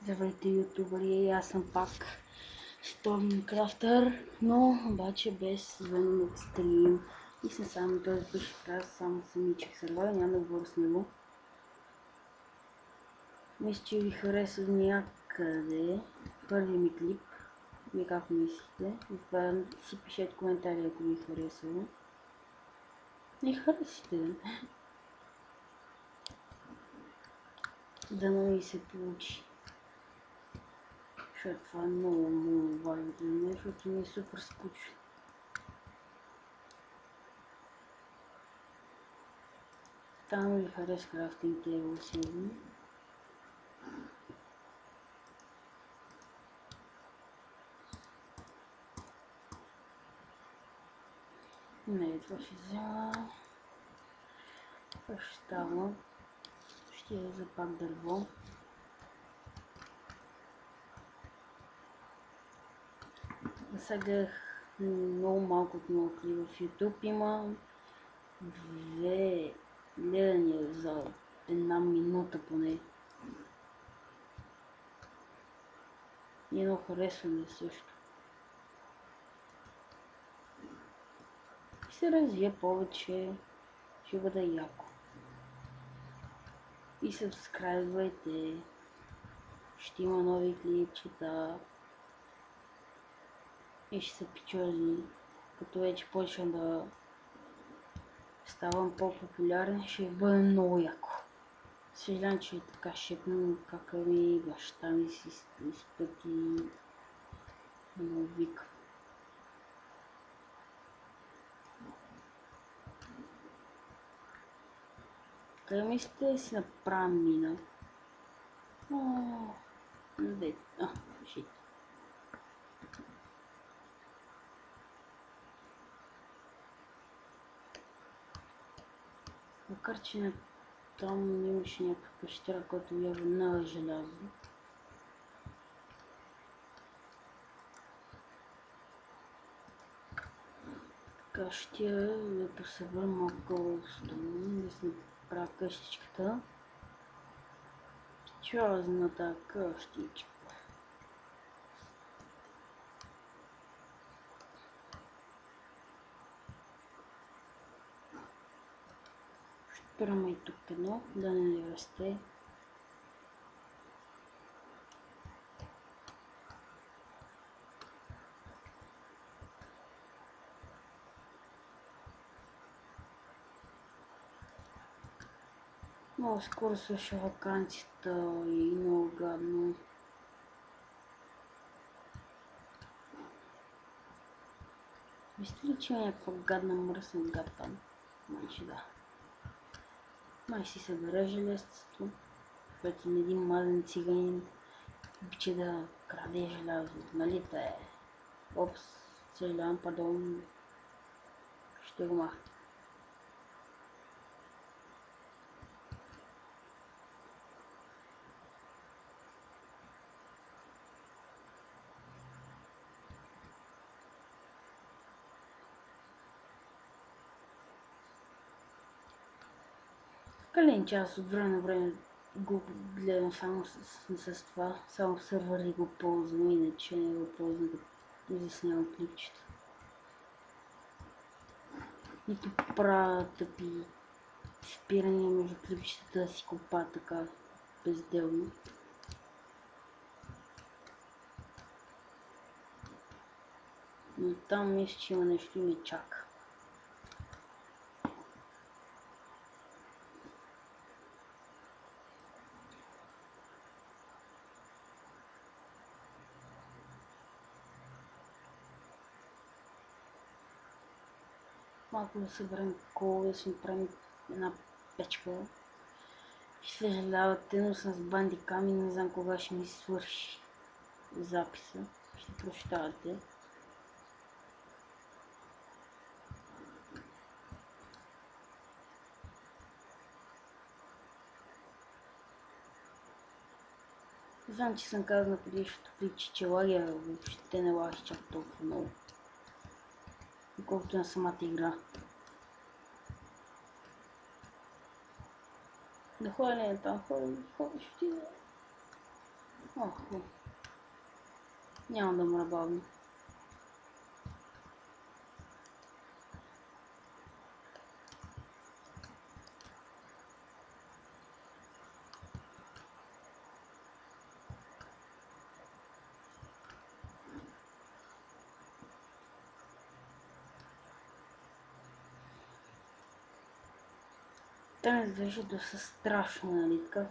Здравейте, ютубъри, аз съм пак Stormcrafter, но обаче без звънен стрим и съм само този път ще правя само самичък сервер, няма да говоря с него. Мисля, че ви хареса някъде първи ми клип, вие как мислите, и това си пишете коментари, ако ви харесало. И харесате, да ми се получи. Защото това е много важно за мен, защото ми е супер скучно. Там ви хареса Crafting Table Season. Не, това ще взема. Това ще става. Ще я за пак дърво. Сега гледах много малко от моя клип в YouTube. Има две гледания за една минута поне. И едно харесване също. И се развие повече. Ще бъде яко. И сабскрайбвайте. Ще има нови клипчета. И ще се пичози. Като вече почна да ставам по-популярен, ще бъде много яко. Съжалявам, че така шепнам, кака ми баща ми си изпъти много вика. Къде мислите да си направя мина? Шит. Макар че там имаше някакъв пещера, който бяга на желязо. Така ще да посъбра малко cobblestone, да си направя къщичката. Чозната къщичка. Спираме и тук едно, да не расте. Много скоро свършва ваканцията и много гадно. Мисля ли, че има някаква гадна мръсна гад там? Май ще да. Май си събера железцето, защото на един мазен циганин обича да краде желязо. Нали та е? Опс, съжалявам, пардон. Ще го махна. Кален час от време на време го гледам само с това, само в сървъри го ползвам, иначе не го ползвам да изяснявам клипчета. Нито правя тъпи спирания между клипчетата да си копа така безделно. Но там мисля, че има нещо и ме чака. Малко да съберем колове, да си направим една печка. Ще съжалявате, но с бандиками не знам кога ще ми свърши записа. Ще прощавате. Знам, че съм казал на предишното клипче, че лагера въобще не лаги чак толкова много. Колкото на самата игра. Да ходя не там, ходиш ти. Ох, няма да мра бавно. Тази изглежда доста страшно, нали така?